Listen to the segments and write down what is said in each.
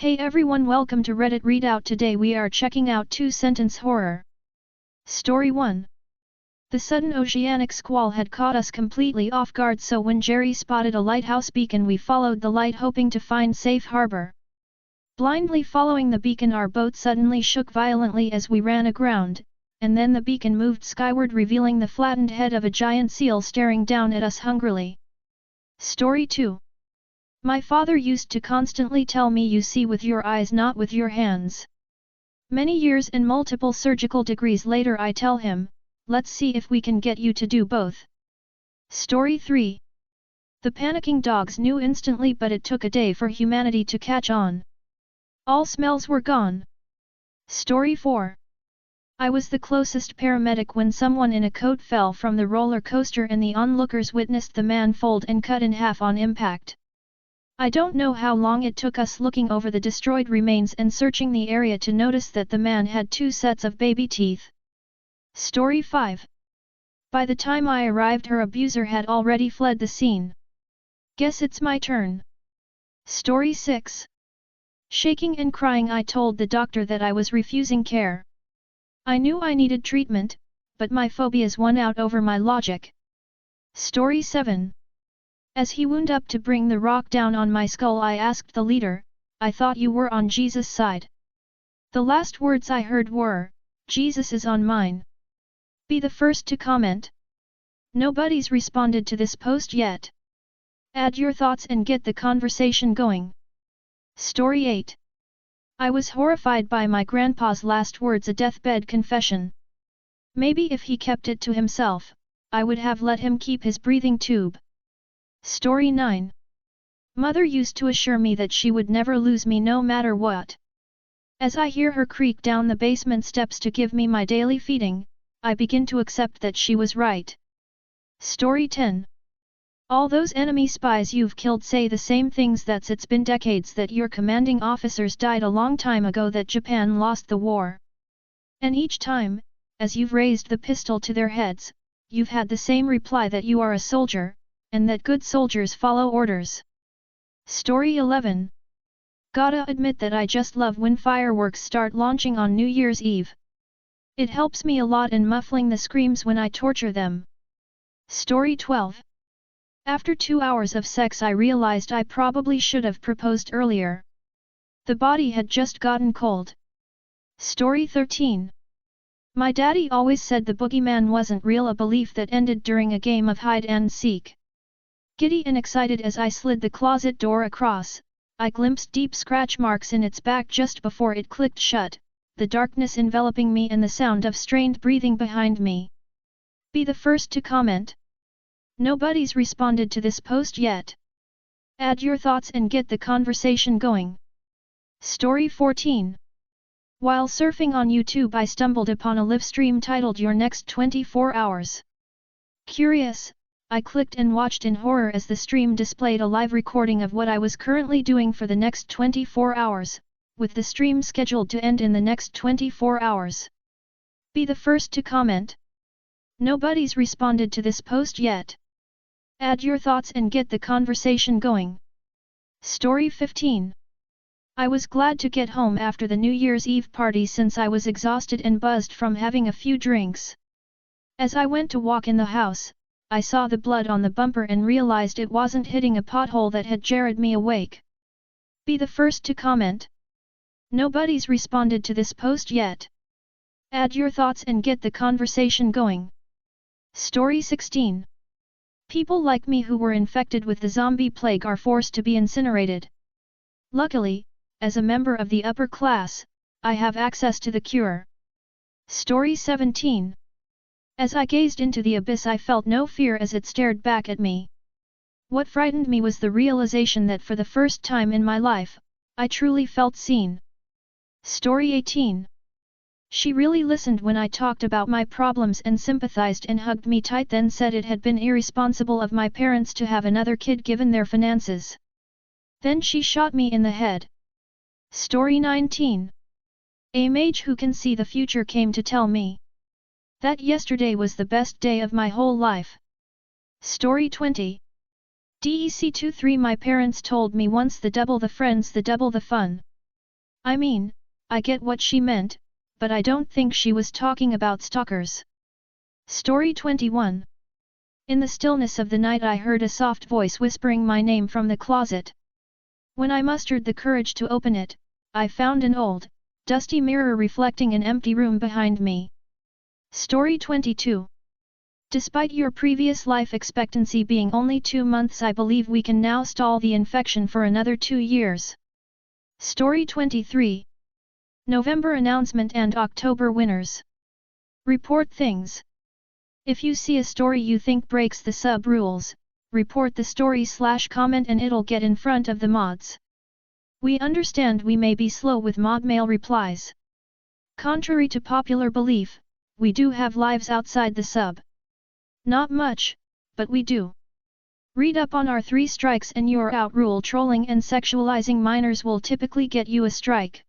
Hey everyone, welcome to Reddit Readout. Today we are checking out 2-sentence horror. Story 1. The sudden oceanic squall had caught us completely off guard, so when Jerry spotted a lighthouse beacon we followed the light hoping to find safe harbor. Blindly following the beacon, our boat suddenly shook violently as we ran aground, and then the beacon moved skyward, revealing the flattened head of a giant seal staring down at us hungrily. Story 2. My father used to constantly tell me, you see with your eyes, not with your hands. Many years and multiple surgical degrees later I tell him, let's see if we can get you to do both. Story 3. The panicking dogs knew instantly, but it took a day for humanity to catch on. All smells were gone. Story 4. I was the closest paramedic when someone in a coat fell from the roller coaster and the onlookers witnessed the man fold and cut in half on impact. I don't know how long it took us looking over the destroyed remains and searching the area to notice that the man had 2 sets of baby teeth. Story 5. By the time I arrived, her abuser had already fled the scene. Guess it's my turn. Story 6. Shaking and crying, I told the doctor that I was refusing care. I knew I needed treatment, but my phobias won out over my logic. Story 7. As he wound up to bring the rock down on my skull, I asked the leader, I thought you were on Jesus' side. The last words I heard were, Jesus is on mine. Be the first to comment. Nobody's responded to this post yet. Add your thoughts and get the conversation going. Story 8. I was horrified by my grandpa's last words, a deathbed confession. Maybe if he kept it to himself, I would have let him keep his breathing tube. Story 9. Mother used to assure me that she would never lose me no matter what. As I hear her creak down the basement steps to give me my daily feeding, I begin to accept that she was right. Story 10. All those enemy spies you've killed say the same things, that it's been decades, that your commanding officers died a long time ago, that Japan lost the war. And each time, as you've raised the pistol to their heads, you've had the same reply, that you are a soldier, and that good soldiers follow orders. Story 11. Gotta admit that I just love when fireworks start launching on New Year's Eve. It helps me a lot in muffling the screams when I torture them. Story 12. After 2 hours of sex I realized I probably should have proposed earlier. The body had just gotten cold. Story 13. My daddy always said the boogeyman wasn't real, a belief that ended during a game of hide and seek. Giddy and excited as I slid the closet door across, I glimpsed deep scratch marks in its back just before it clicked shut, the darkness enveloping me and the sound of strained breathing behind me. Be the first to comment. Nobody's responded to this post yet. Add your thoughts and get the conversation going. Story 14. While surfing on YouTube I stumbled upon a live stream titled Your Next 24 Hours. Curious, I clicked and watched in horror as the stream displayed a live recording of what I was currently doing for the next 24 hours, with the stream scheduled to end in the next 24 hours. Be the first to comment. Nobody's responded to this post yet. Add your thoughts and get the conversation going. Story 15. I was glad to get home after the New Year's Eve party, since I was exhausted and buzzed from having a few drinks. As I went to walk in the house, I saw the blood on the bumper and realized it wasn't hitting a pothole that had jarred me awake. Be the first to comment. Nobody's responded to this post yet. Add your thoughts and get the conversation going. Story 16. People like me who were infected with the zombie plague are forced to be incinerated. Luckily, as a member of the upper class, I have access to the cure. Story 17. As I gazed into the abyss I felt no fear as it stared back at me. What frightened me was the realization that for the first time in my life, I truly felt seen. Story 18. She really listened when I talked about my problems and sympathized and hugged me tight, then said it had been irresponsible of my parents to have another kid given their finances. Then she shot me in the head. Story 19. A mage who can see the future came to tell me that yesterday was the best day of my whole life. Story 20. DEC 23. My parents told me once, the double the friends, the double the fun. I mean, I get what she meant, but I don't think she was talking about stalkers. Story 21. In the stillness of the night I heard a soft voice whispering my name from the closet. When I mustered the courage to open it, I found an old, dusty mirror reflecting an empty room behind me. Story 22. Despite your previous life expectancy being only 2 months, I believe we can now stall the infection for another 2 years. Story 23. November announcement and October winners. Report things. If you see a story you think breaks the sub rules, report the story/comment and it'll get in front of the mods. We understand we may be slow with mod mail replies. Contrary to popular belief, we do have lives outside the sub. Not much, but we do. Read up on our 3 strikes and you're out. Rule: trolling and sexualizing minors will typically get you a strike.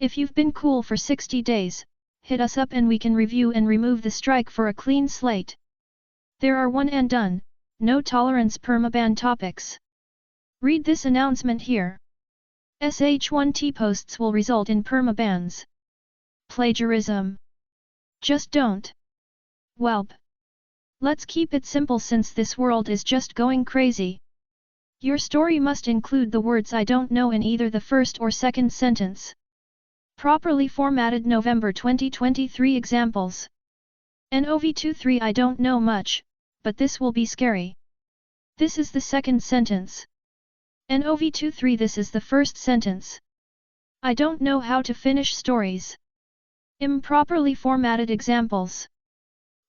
If you've been cool for 60 days, hit us up and we can review and remove the strike for a clean slate. There are one and done, no tolerance permaban topics. Read this announcement here. SH1T posts will result in permabans. Plagiarism. Just don't. Welp. Let's keep it simple since this world is just going crazy. Your story must include the words "I don't know" in either the first or second sentence. Properly formatted November 2023 examples. NOV23 I don't know much, but this will be scary. This is the second sentence. NOV23 this is the first sentence. I don't know how to finish stories. Improperly formatted examples.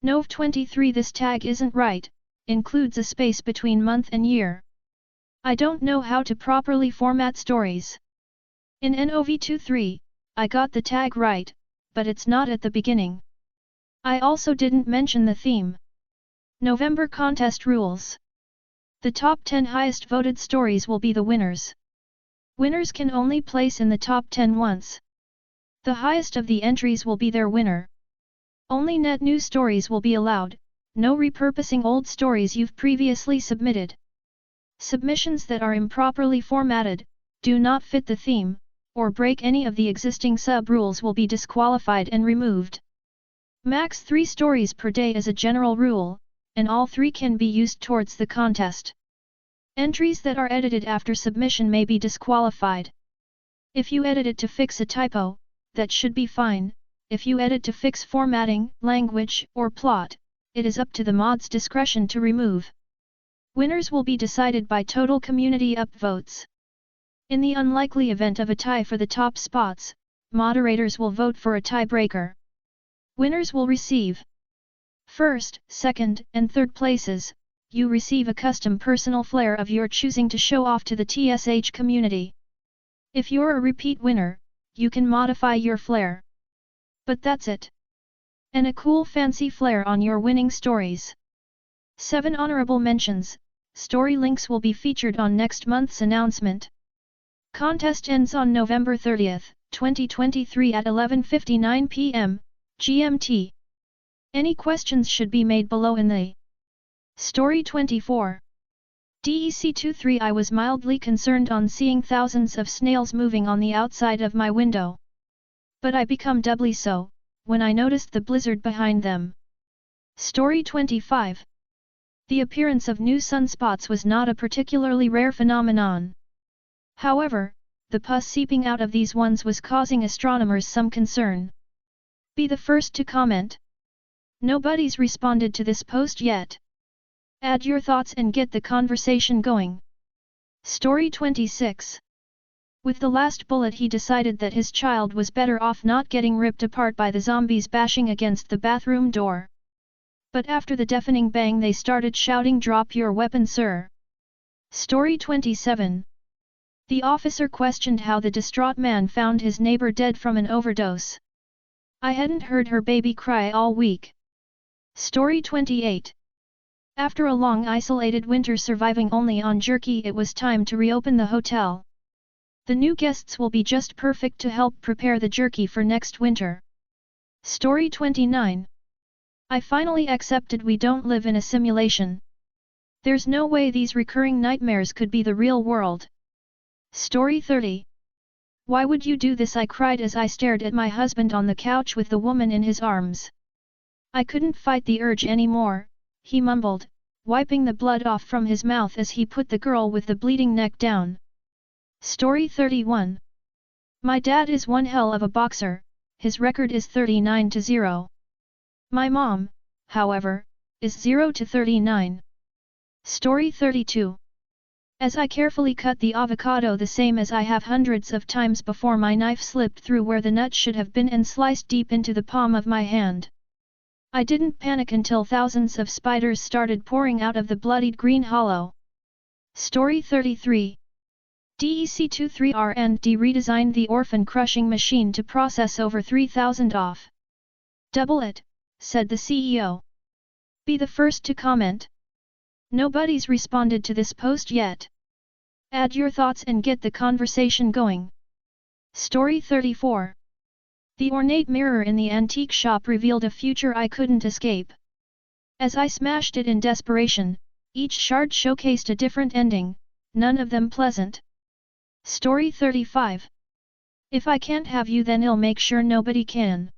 NOV23 this tag isn't right, includes a space between month and year. I don't know how to properly format stories. In NOV23, I got the tag right, but it's not at the beginning. I also didn't mention the theme. November contest rules. The top 10 highest voted stories will be the winners. Winners can only place in the top 10 once. The highest of the entries will be their winner. Only net new stories will be allowed, no repurposing old stories you've previously submitted. Submissions that are improperly formatted, do not fit the theme, or break any of the existing sub-rules will be disqualified and removed. Max 3 stories per day is a general rule, and all 3 can be used towards the contest. Entries that are edited after submission may be disqualified. If you edit it to fix a typo, that should be fine. If you edit to fix formatting, language, or plot, it is up to the mod's discretion to remove. Winners will be decided by total community upvotes. In the unlikely event of a tie for the top spots, moderators will vote for a tiebreaker. Winners will receive first, second, and third places. You receive a custom personal flair of your choosing to show off to the TSH community. If you're a repeat winner, you can modify your flair. But that's it. And a cool fancy flair on your winning stories. 7 honorable mentions. Story links will be featured on next month's announcement. Contest ends on November 30, 2023 at 11:59 p.m. GMT. Any questions should be made below in the Story 24. DEC23 I was mildly concerned on seeing thousands of snails moving on the outside of my window. But I become doubly so, when I noticed the blizzard behind them. Story 25. The appearance of new sunspots was not a particularly rare phenomenon. However, the pus seeping out of these ones was causing astronomers some concern. Be the first to comment. Nobody's responded to this post yet. Add your thoughts and get the conversation going. Story 26. With the last bullet he decided that his child was better off not getting ripped apart by the zombies bashing against the bathroom door. But after the deafening bang they started shouting, "Drop your weapon, sir!" Story 27. The officer questioned how the distraught man found his neighbor dead from an overdose. I hadn't heard her baby cry all week. Story 28. After a long isolated winter surviving only on jerky, it was time to reopen the hotel. The new guests will be just perfect to help prepare the jerky for next winter. Story 29. I finally accepted we don't live in a simulation. There's no way these recurring nightmares could be the real world. Story 30. Why would you do this? I cried as I stared at my husband on the couch with the woman in his arms. I couldn't fight the urge anymore, he mumbled, wiping the blood off from his mouth as he put the girl with the bleeding neck down. Story 31. My dad is one hell of a boxer, his record is 39-0. My mom, however, is 0-39. Story 32. As I carefully cut the avocado the same as I have hundreds of times before, my knife slipped through where the nut should have been and sliced deep into the palm of my hand. I didn't panic until thousands of spiders started pouring out of the bloodied green hollow. Story 33. DEC23R&D redesigned the orphan crushing machine to process over 3,000 off. Double it, said the CEO. Be the first to comment. Nobody's responded to this post yet. Add your thoughts and get the conversation going. Story 34. The ornate mirror in the antique shop revealed a future I couldn't escape. As I smashed it in desperation, each shard showcased a different ending, none of them pleasant. Story 35. If I can't have you, then I'll make sure nobody can.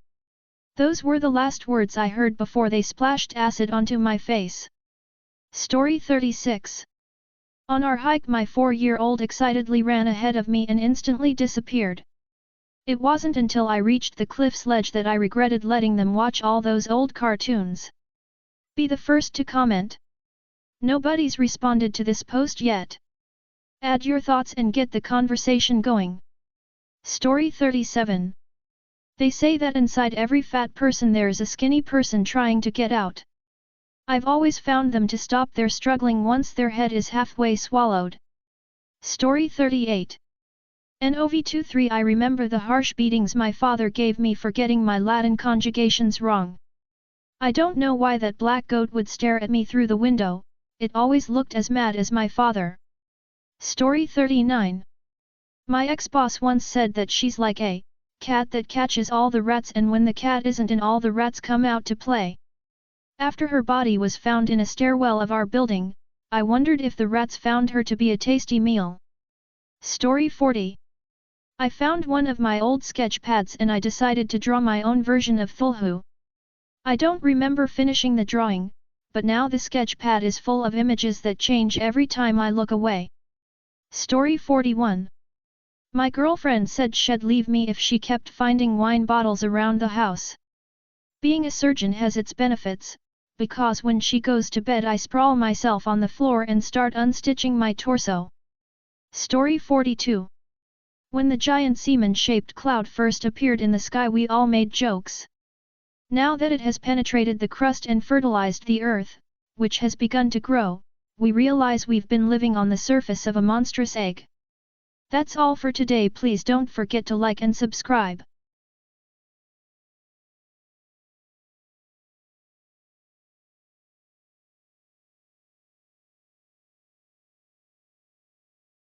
Those were the last words I heard before they splashed acid onto my face. Story 36. On our hike, my 4-year-old excitedly ran ahead of me and instantly disappeared. It wasn't until I reached the cliff's ledge that I regretted letting them watch all those old cartoons. Be the first to comment. Nobody's responded to this post yet. Add your thoughts and get the conversation going. Story 37. They say that inside every fat person there's a skinny person trying to get out. I've always found them to stop their struggling once their head is halfway swallowed. Story 38. NOV23. I remember the harsh beatings my father gave me for getting my Latin conjugations wrong. I don't know why that black goat would stare at me through the window, it always looked as mad as my father. Story 39. My ex-boss once said that she's like a cat that catches all the rats, and when the cat isn't in, all the rats come out to play. After her body was found in a stairwell of our building, I wondered if the rats found her to be a tasty meal. Story 40. I found one of my old sketch pads and I decided to draw my own version of Thulhu. I don't remember finishing the drawing, but now the sketch pad is full of images that change every time I look away. Story 41. My girlfriend said she'd leave me if she kept finding wine bottles around the house. Being a surgeon has its benefits, because when she goes to bed I sprawl myself on the floor and start unstitching my torso. Story 42. When the giant semen-shaped cloud first appeared in the sky, we all made jokes. Now that it has penetrated the crust and fertilized the earth, which has begun to grow, we realize we've been living on the surface of a monstrous egg. That's all for today. Please don't forget to like and subscribe.